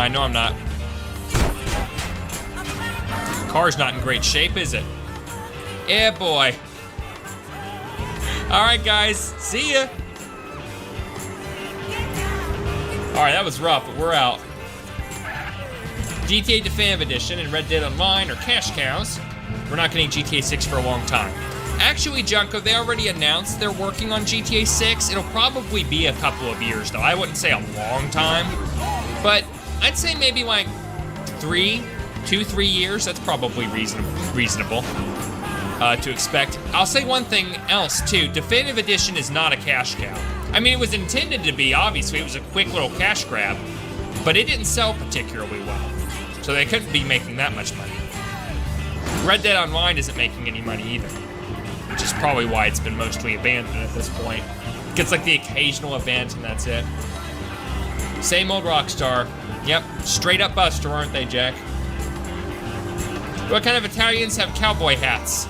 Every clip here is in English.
I know I'm not. Car's not in great shape, is it? Yeah, boy. All right, guys, see ya. All right, that was rough, but we're out. GTA Definitive Edition and Red Dead Online are cash cows. We're not getting GTA 6 for a long time. Actually, Junko, they already announced they're working on GTA 6. It'll probably be a couple of years, though. I wouldn't say a long time, but I'd say maybe like 2-3 years. That's probably reasonable to expect. I'll say one thing else, too. Definitive Edition is not a cash cow. I mean, it was intended to be, obviously. It was a quick little cash grab, but it didn't sell particularly well. So they couldn't be making that much money. Red Dead Online isn't making any money either, which is probably why it's been mostly abandoned at this point. It gets like the occasional event and that's it. Same old Rockstar. Yep, straight up Buster, aren't they, Jack? What kind of Italians have cowboy hats?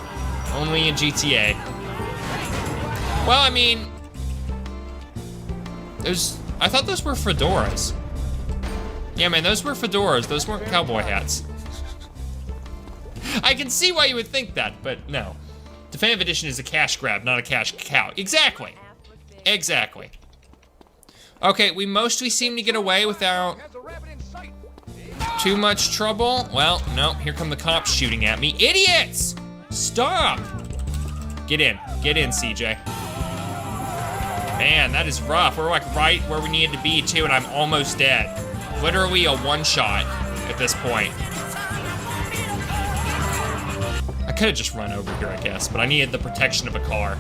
Only in GTA. Well, I mean, I thought those were fedoras. Yeah, man, those were fedoras. Those weren't cowboy hats. I can see why you would think that, but no. Definitive Edition is a cash grab, not a cash cow. Exactly. Exactly. Okay, we mostly seem to get away without too much trouble. Well, no, here come the cops shooting at me. Idiots! Stop! Get in, CJ. Man, that is rough. We're like right where we needed to be too, and I'm almost dead. Literally a one-shot at this point. I could have just run over here, I guess, but I needed the protection of a car.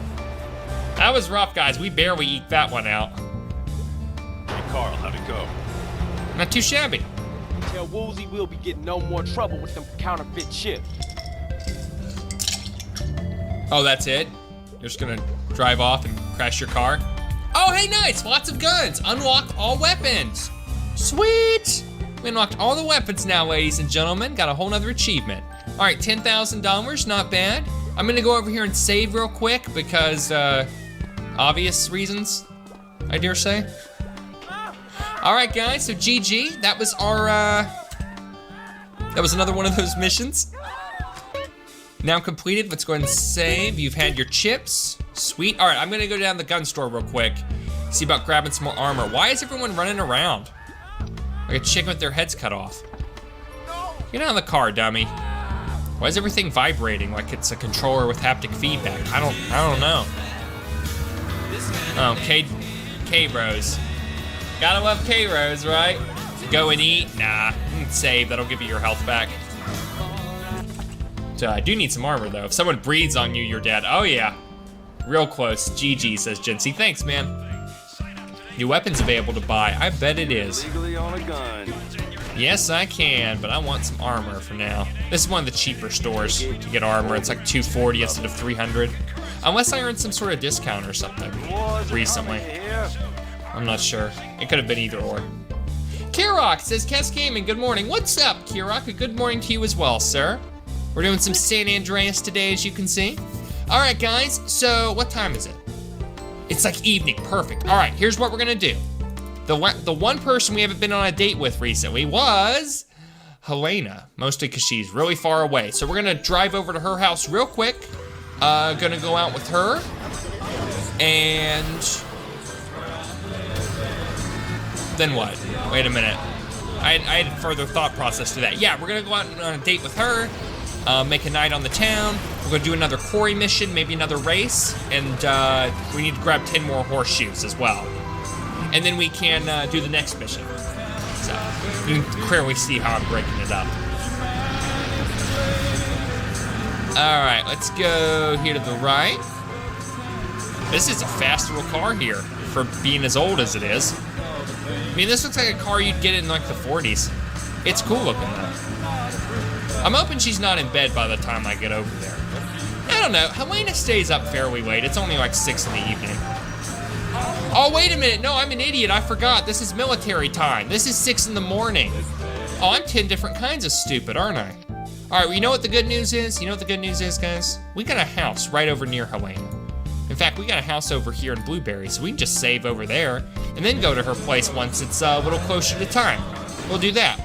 That was rough, guys. We barely eked that one out. Hey, Carl, how'd it go? Not too shabby. Tell Woozy we'll be getting no more trouble with them counterfeit chips. Oh, that's it? You're just gonna drive off and crash your car? Oh, hey, nice! Lots of guns! Unlock all weapons! Sweet! We unlocked all the weapons now, ladies and gentlemen. Got a whole nother achievement. All right, $10,000, not bad. I'm gonna go over here and save real quick because obvious reasons, I dare say. All right, guys, so GG. That was our, that was another one of those missions. Now completed, let's go ahead and save. You've had your chips, sweet. All right, I'm gonna go down to the gun store real quick, see about grabbing some more armor. Why is everyone running around? Like a chicken with their heads cut off. Get out of the car, dummy. Why is everything vibrating like it's a controller with haptic feedback? I don't know. Oh, K-Bros. Gotta love K-Bros, right? Go and eat? Nah, save, that'll give you your health back. So I do need some armor though. If someone breathes on you, you're dead. Oh yeah, real close. GG, says Jincy. Thanks, man. New weapons available to buy. I bet it is. Legally on a gun. Yes, I can, but I want some armor for now. This is one of the cheaper stores to get armor. It's like $240 instead of $300. Unless I earned some sort of discount or something recently. I'm not sure. It could have been either or. Kirok says, Kes Gaming, good morning. What's up, Kirok? A good morning to you as well, sir. We're doing some San Andreas today, as you can see. All right, guys, so what time is it? It's like evening, perfect. All right, here's what we're gonna do. The one person we haven't been on a date with recently was Helena, mostly because she's really far away. So we're gonna drive over to her house real quick. Gonna go out with her. And then what? Wait a minute. I had a further thought process to that. Yeah, we're gonna go out on a date with her, make a night on the town. We're gonna do another quarry mission, maybe another race, and we need to grab 10 more horseshoes as well. And then we can do the next mission. So you can clearly see how I'm breaking it up. All right, let's go here to the right. This is a fast little car here for being as old as it is. I mean, this looks like a car you'd get in like the 40s. It's cool looking though. I'm hoping she's not in bed by the time I get over there. I don't know, Helena stays up fairly late. It's only like 6 in the evening. Oh, wait a minute, no, I'm an idiot, I forgot. This is military time. This is 6 in the morning. Oh, I'm 10 different kinds of stupid, aren't I? All right, well, you know what the good news is? You know what the good news is, guys? We got a house right over near Helena. In fact, we got a house over here in Blueberry, so we can just save over there and then go to her place once it's a little closer to time. We'll do that.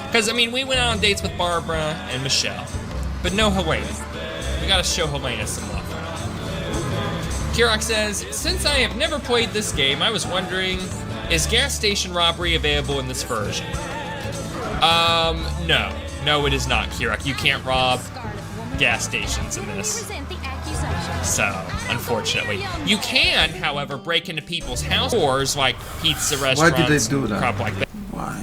Because, I mean, we went out on dates with Barbara and Michelle, but no Helena. We gotta show Helena some love. Kirok says, since I have never played this game, I was wondering, is gas station robbery available in this version? No. No, it is not, Kirok. You can't rob gas stations in this. So, unfortunately. You can, however, break into people's house doors, like pizza restaurants. Why did they do that? Crap like that.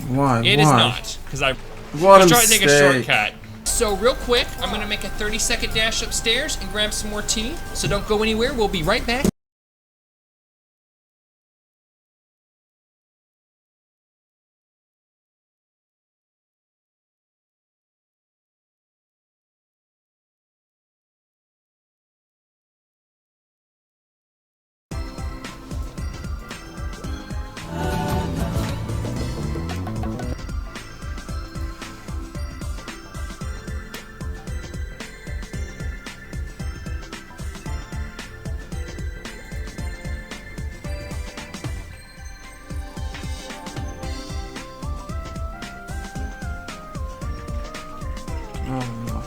Why? It is not, because I What was a trying to take a mistake. shortcut. So real quick, I'm gonna make a 30-second dash upstairs and grab some more tea. So don't go anywhere, we'll be right back. Oh no.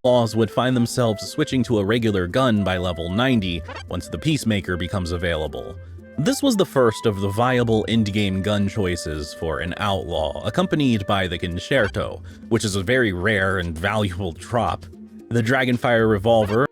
Outlaws would find themselves switching to a regular gun by level 90 once the Peacemaker becomes available. This was the first of the viable endgame gun choices for an outlaw, accompanied by the Concerto, which is a very rare and valuable trop. The Dragonfire revolver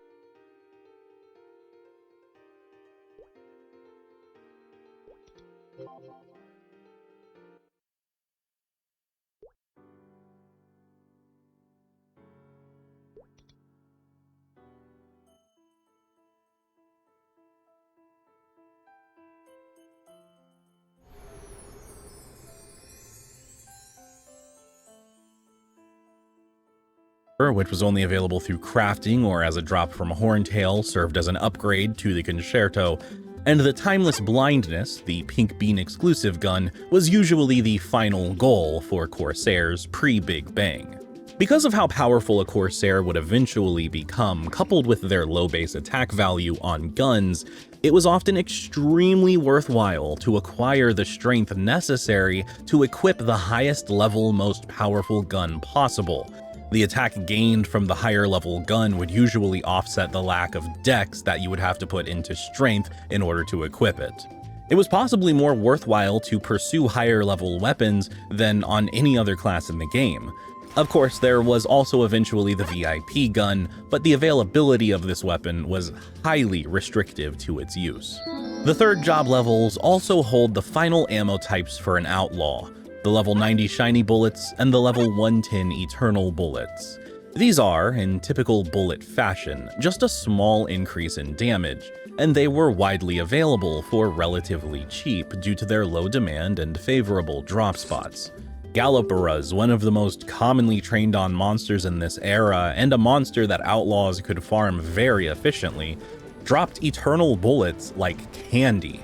which was only available through crafting or as a drop from a Horntail, served as an upgrade to the Concerto, and the Timeless Blindness, the Pink Bean exclusive gun, was usually the final goal for Corsairs pre-Big Bang. Because of how powerful a Corsair would eventually become, coupled with their low base attack value on guns, it was often extremely worthwhile to acquire the strength necessary to equip the highest level, most powerful gun possible. The attack gained from the higher level gun would usually offset the lack of dex that you would have to put into strength in order to equip it. It was possibly more worthwhile to pursue higher level weapons than on any other class in the game. Of course, there was also eventually the VIP gun, but the availability of this weapon was highly restrictive to its use. The third job levels also hold the final ammo types for an outlaw. the level 90 shiny bullets, and the level 110 eternal bullets. These are, in typical bullet fashion, just a small increase in damage, and they were widely available for relatively cheap due to their low demand and favorable drop spots. Galloperas, one of the most commonly trained on monsters in this era, and a monster that outlaws could farm very efficiently, dropped eternal bullets like candy.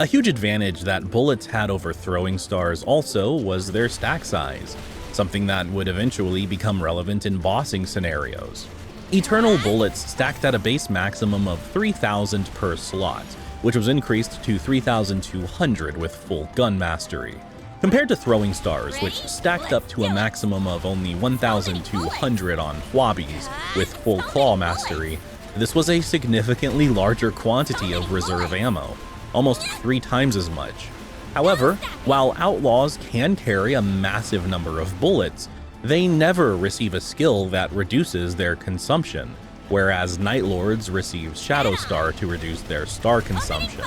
A huge advantage that bullets had over throwing stars also was their stack size, something that would eventually become relevant in bossing scenarios. Eternal bullets stacked at a base maximum of 3,000 per slot, which was increased to 3,200 with full gun mastery, compared to throwing stars, which stacked up to a maximum of only 1,200 on Hwabbies with full claw mastery. This was a significantly larger quantity of reserve ammo, almost 3 times as much. However, while outlaws can carry a massive number of bullets, they never receive a skill that reduces their consumption, whereas Night Lords receive Shadow Star to reduce their star consumption.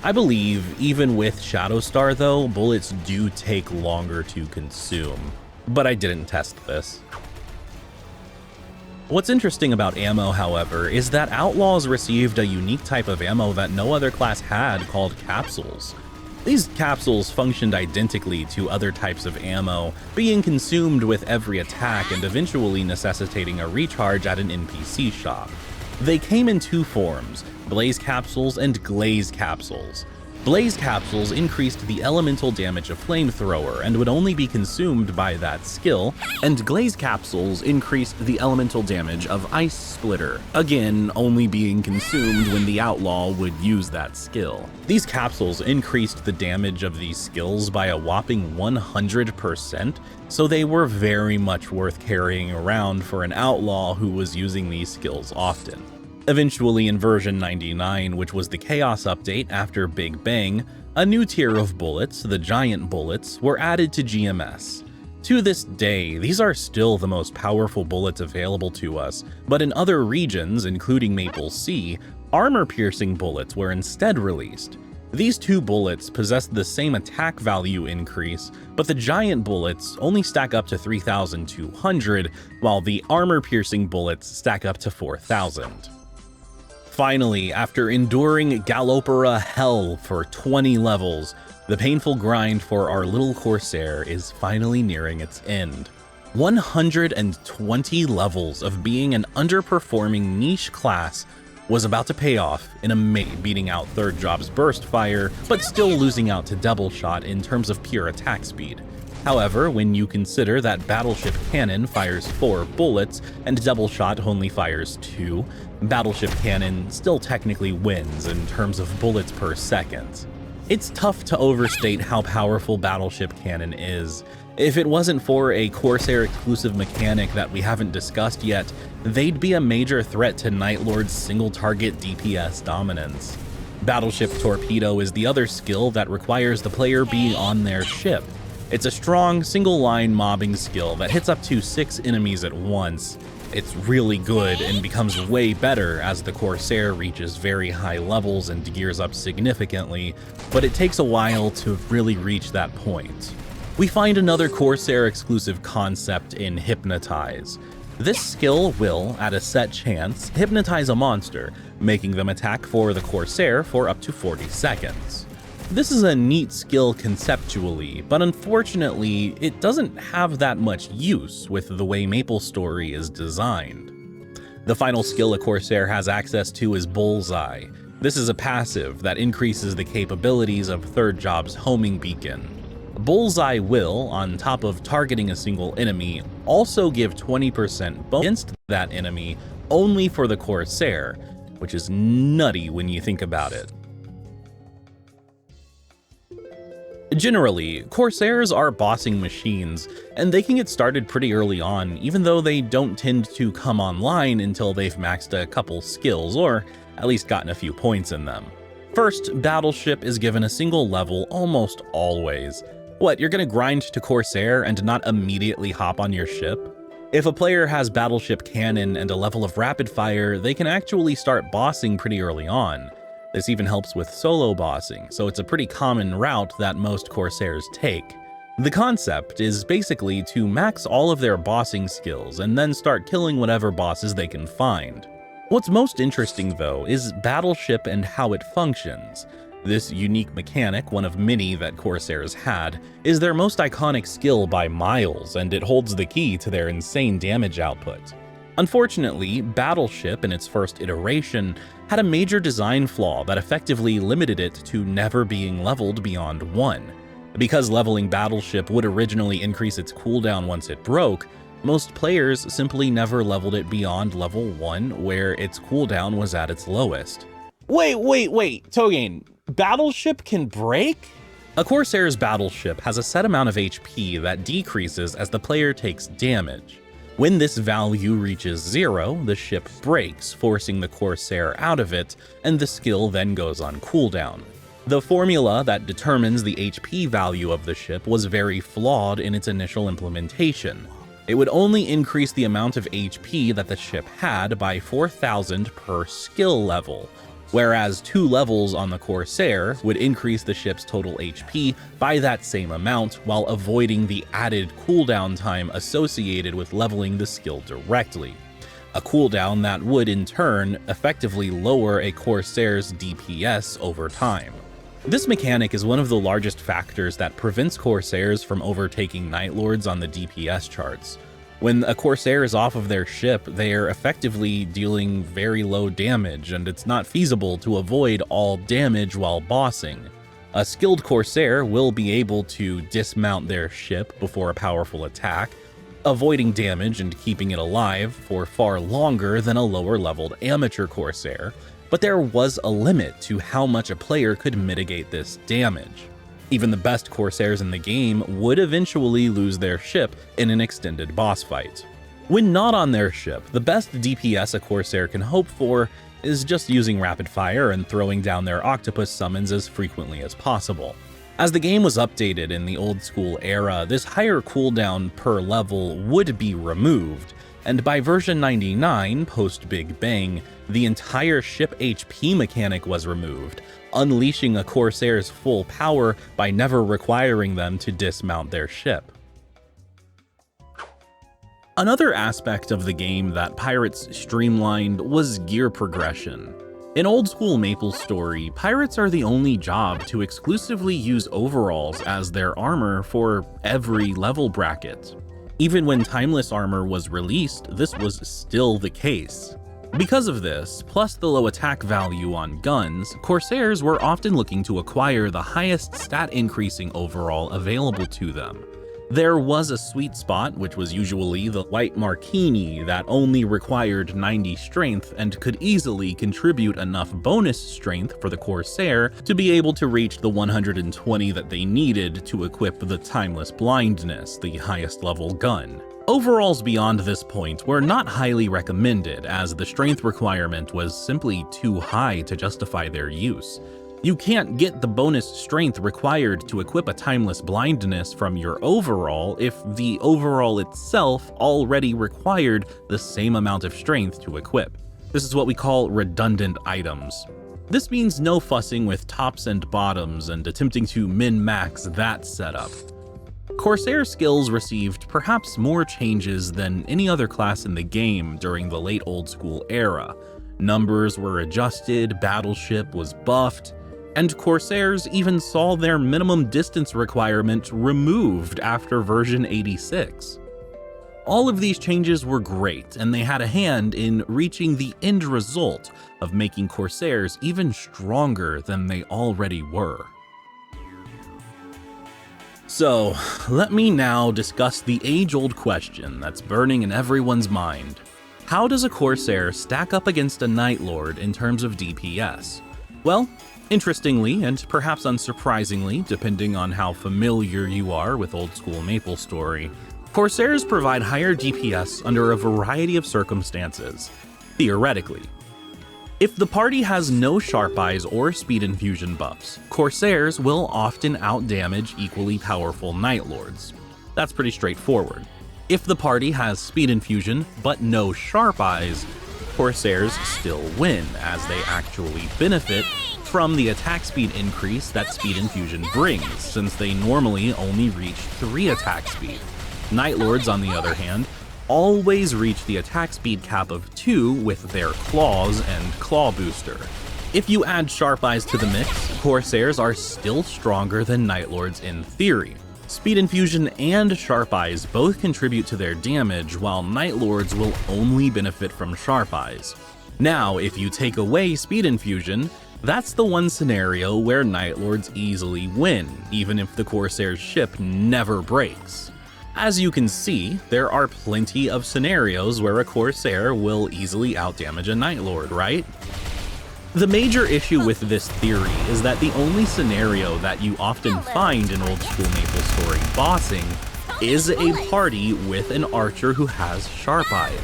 I believe even with Shadow Star though, bullets do take longer to consume, but I didn't test this. What's interesting about ammo, however, is that outlaws received a unique type of ammo that no other class had called capsules. These capsules functioned identically to other types of ammo, being consumed with every attack and eventually necessitating a recharge at an NPC shop. They came in 2 forms, Blaze Capsules and Glaze Capsules. Blaze Capsules increased the elemental damage of Flamethrower and would only be consumed by that skill, and Glaze Capsules increased the elemental damage of Ice Splitter, again only being consumed when the outlaw would use that skill. These capsules increased the damage of these skills by a whopping 100%, so they were very much worth carrying around for an outlaw who was using these skills often. Eventually, in version 99, which was the Chaos update after Big Bang, a new tier of bullets, the Giant Bullets, were added to GMS. To this day, these are still the most powerful bullets available to us, but in other regions, including Maple Sea, armor-piercing bullets were instead released. These 2 bullets possess the same attack value increase, but the Giant Bullets only stack up to 3,200, while the armor-piercing bullets stack up to 4,000. Finally, after enduring Gallopera hell for 20 levels, the painful grind for our little Corsair is finally nearing its end. 120 levels of being an underperforming niche class was about to pay off in a mate beating out Third Job's Burst Fire, but still losing out to Double Shot in terms of pure attack speed. However, when you consider that Battleship Cannon fires 4 bullets and Double Shot only fires 2, Battleship Cannon still technically wins in terms of bullets per second. It's tough to overstate how powerful Battleship Cannon is. If it wasn't for a Corsair exclusive mechanic that we haven't discussed yet, they'd be a major threat to Night Lord's single target DPS dominance. Battleship Torpedo is the other skill that requires the player be on their ship. It's a strong, single-line mobbing skill that hits up to 6 enemies at once. It's really good and becomes way better as the Corsair reaches very high levels and gears up significantly, but it takes a while to really reach that point. We find another Corsair exclusive concept in Hypnotize. This skill will, at a set chance, hypnotize a monster, making them attack for the Corsair for up to 40 seconds. This is a neat skill conceptually, but unfortunately, it doesn't have that much use with the way MapleStory is designed. The final skill a Corsair has access to is Bullseye. This is a passive that increases the capabilities of Third Job's homing beacon. Bullseye will, on top of targeting a single enemy, also give 20% bonus against that enemy only for the Corsair, which is nutty when you think about it. Generally, Corsairs are bossing machines, and they can get started pretty early on, even though they don't tend to come online until they've maxed a couple skills, or at least gotten a few points in them. First, Battleship is given a single level almost always. What, you're gonna grind to Corsair and not immediately hop on your ship? If a player has Battleship Cannon and a level of Rapid Fire, they can actually start bossing pretty early on. This even helps with solo bossing, so it's a pretty common route that most Corsairs take. The concept is basically to max all of their bossing skills and then start killing whatever bosses they can find. What's most interesting though is Battleship and how it functions. This unique mechanic, one of many that Corsairs had, is their most iconic skill by miles, and it holds the key to their insane damage output. Unfortunately, Battleship in its first iteration had a major design flaw that effectively limited it to never being leveled beyond 1. Because leveling Battleship would originally increase its cooldown once it broke, most players simply never leveled it beyond level 1, where its cooldown was at its lowest. Wait, Togain, Battleship can break? A Corsair's Battleship has a set amount of HP that decreases as the player takes damage. When this value reaches 0, the ship breaks, forcing the Corsair out of it, and the skill then goes on cooldown. The formula that determines the HP value of the ship was very flawed in its initial implementation. It would only increase the amount of HP that the ship had by 4,000 per skill level, whereas 2 levels on the Corsair would increase the ship's total HP by that same amount while avoiding the added cooldown time associated with leveling the skill directly. A cooldown that would in turn effectively lower a Corsair's DPS over time. This mechanic is one of the largest factors that prevents Corsairs from overtaking Night Lords on the DPS charts. When a Corsair is off of their ship, they are effectively dealing very low damage, and it's not feasible to avoid all damage while bossing. A skilled Corsair will be able to dismount their ship before a powerful attack, avoiding damage and keeping it alive for far longer than a lower-leveled amateur Corsair, but there was a limit to how much a player could mitigate this damage. Even the best Corsairs in the game would eventually lose their ship in an extended boss fight. When not on their ship, the best DPS a Corsair can hope for is just using rapid fire and throwing down their octopus summons as frequently as possible. As the game was updated in the old school era, this higher cooldown per level would be removed, and by version 99, post Big Bang, the entire ship HP mechanic was removed, unleashing a Corsair's full power by never requiring them to dismount their ship. Another aspect of the game that Pirates streamlined was gear progression. In old school MapleStory, pirates are the only job to exclusively use overalls as their armor for every level bracket. Even when Timeless armor was released, this was still the case. Because of this, plus the low attack value on guns, Corsairs were often looking to acquire the highest stat increasing overall available to them. There was a sweet spot, which was usually the White Marquini that only required 90 strength and could easily contribute enough bonus strength for the Corsair to be able to reach the 120 that they needed to equip the Timeless Blindness, the highest level gun. Overalls beyond this point were not highly recommended, as the strength requirement was simply too high to justify their use. You can't get the bonus strength required to equip a Timeless Blindness from your overall if the overall itself already required the same amount of strength to equip. This is what we call redundant items. This means no fussing with tops and bottoms and attempting to min-max that setup. Corsair skills received perhaps more changes than any other class in the game during the late old school era. Numbers were adjusted, Battleship was buffed, and Corsairs even saw their minimum distance requirement removed after version 86. All of these changes were great, and they had a hand in reaching the end result of making Corsairs even stronger than they already were. So, let me now discuss the age-old question that's burning in everyone's mind. How does a Corsair stack up against a Night Lord in terms of DPS? Well, interestingly, and perhaps unsurprisingly, depending on how familiar you are with old school MapleStory, Corsairs provide higher DPS under a variety of circumstances, theoretically. If the party has no Sharp Eyes or Speed Infusion buffs, Corsairs will often outdamage equally powerful Night Lords. That's pretty straightforward. If the party has Speed Infusion but no Sharp Eyes, Corsairs still win, as they actually benefit from the attack speed increase that Speed Infusion brings, since they normally only reach 3 attack speed. Night Lords, on the other hand, always reach the attack speed cap of 2 with their Claws and Claw Booster. If you add Sharp Eyes to the mix, Corsairs are still stronger than Night Lords in theory. Speed Infusion and Sharp Eyes both contribute to their damage, while Night Lords will only benefit from Sharp Eyes. Now, if you take away Speed Infusion, that's the one scenario where Night Lords easily win, even if the Corsair's ship never breaks. As you can see, there are plenty of scenarios where a Corsair will easily outdamage a Night Lord, right? The major issue with this theory is that the only scenario that you often find in old school MapleStory bossing is a party with an archer who has Sharp Eyes.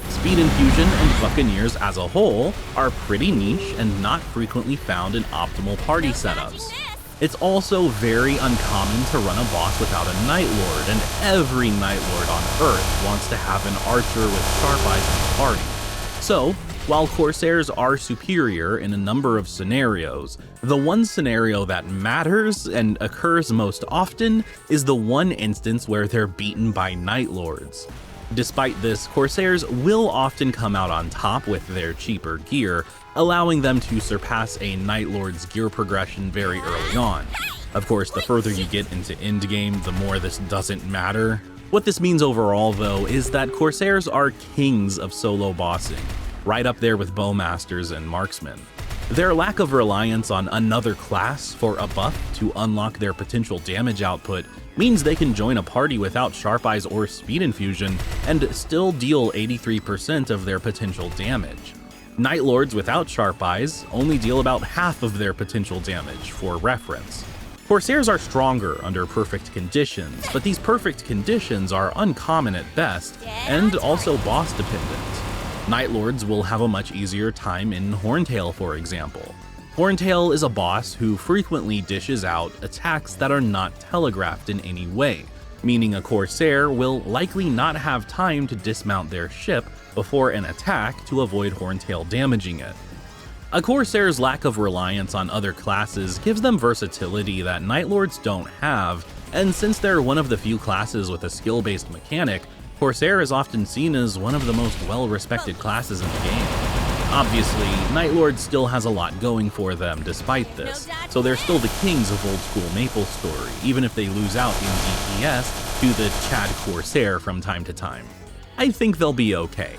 Speed Infusion and Buccaneers as a whole are pretty niche and not frequently found in optimal party setups. It's also very uncommon to run a boss without a Night Lord, and every Night Lord on Earth wants to have an archer with Sharp Eyes in the party. So, while Corsairs are superior in a number of scenarios, the one scenario that matters and occurs most often is the one instance where they're beaten by Night Lords. Despite this, Corsairs will often come out on top with their cheaper gear, allowing them to surpass a Night Lord's gear progression very early on. Of course, the further you get into endgame, the more this doesn't matter. What this means overall, though, is that Corsairs are kings of solo bossing, right up there with Bowmasters and Marksmen. Their lack of reliance on another class for a buff to unlock their potential damage output means they can join a party without Sharp Eyes or Speed Infusion and still deal 83% of their potential damage. Night Lords without Sharp Eyes only deal about half of their potential damage, for reference. Corsairs are stronger under perfect conditions, but these perfect conditions are uncommon at best and also boss dependent. Night Lords will have a much easier time in Horntail, for example. Horntail is a boss who frequently dishes out attacks that are not telegraphed in any way, meaning a Corsair will likely not have time to dismount their ship before an attack to avoid Horntail damaging it. A Corsair's lack of reliance on other classes gives them versatility that Night Lords don't have, and since they're one of the few classes with a skill-based mechanic, Corsair is often seen as one of the most well-respected classes in the game. Obviously, Night Lord still has a lot going for them despite this, so they're still the kings of old school MapleStory, even if they lose out in DPS to the Chad Corsair from time to time. I think they'll be okay.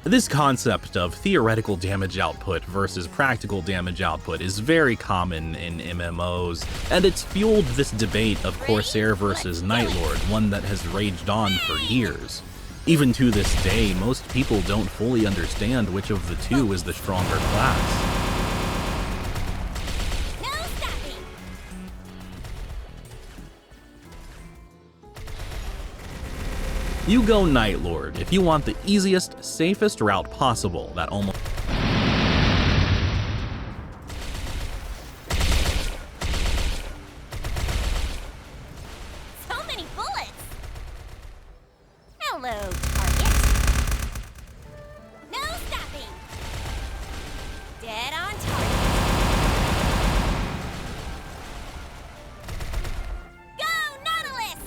This concept of theoretical damage output versus practical damage output is very common in MMOs, and it's fueled this debate of Corsair versus Night Lord, one that has raged on for years. Even to this day, most people don't fully understand which of the two is the stronger class. You go Night Lord if you want the easiest, safest route possible that almost... So many bullets! Hello, target. No stopping. Dead on target. Go, Nautilus!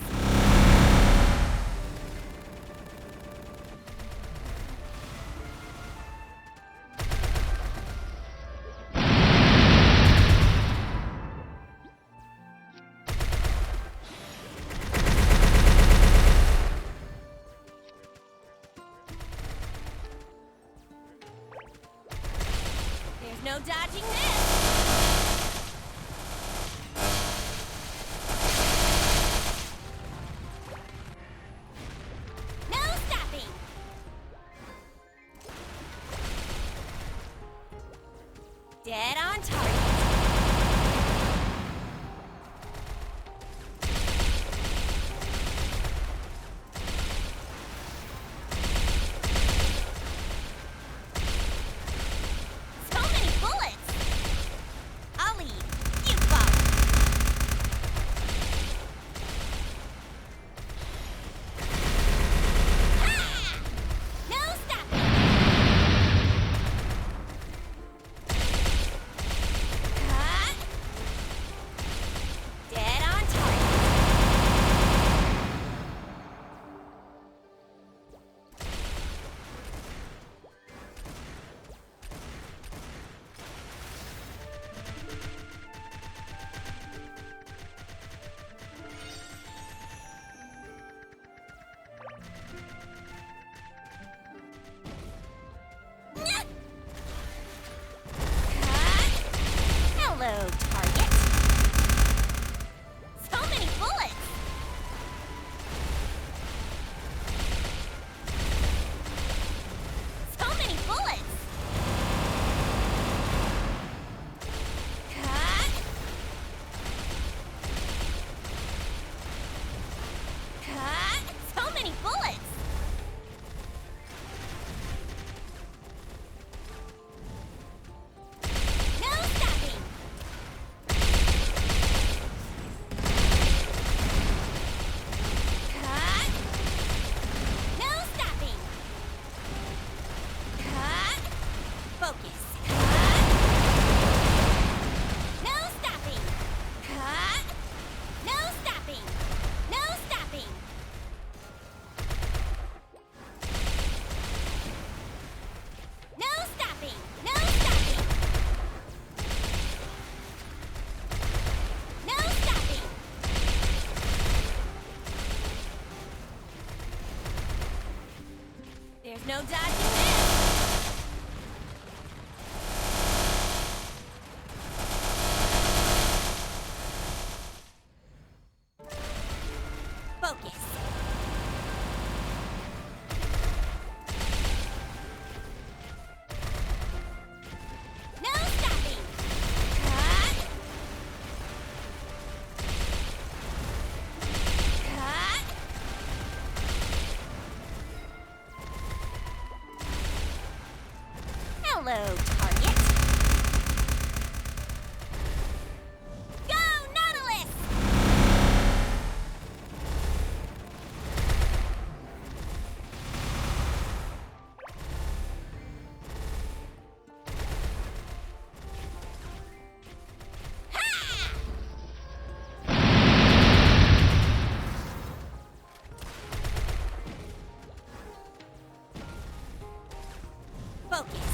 There's no dodging this. No stopping. Dead on target. So many bullets! I'll lead. You follow. Ah! No stopping. No dodging this. Focus. No stopping. Cut. Cut. Hello, target. Go, Nautilus! Focus.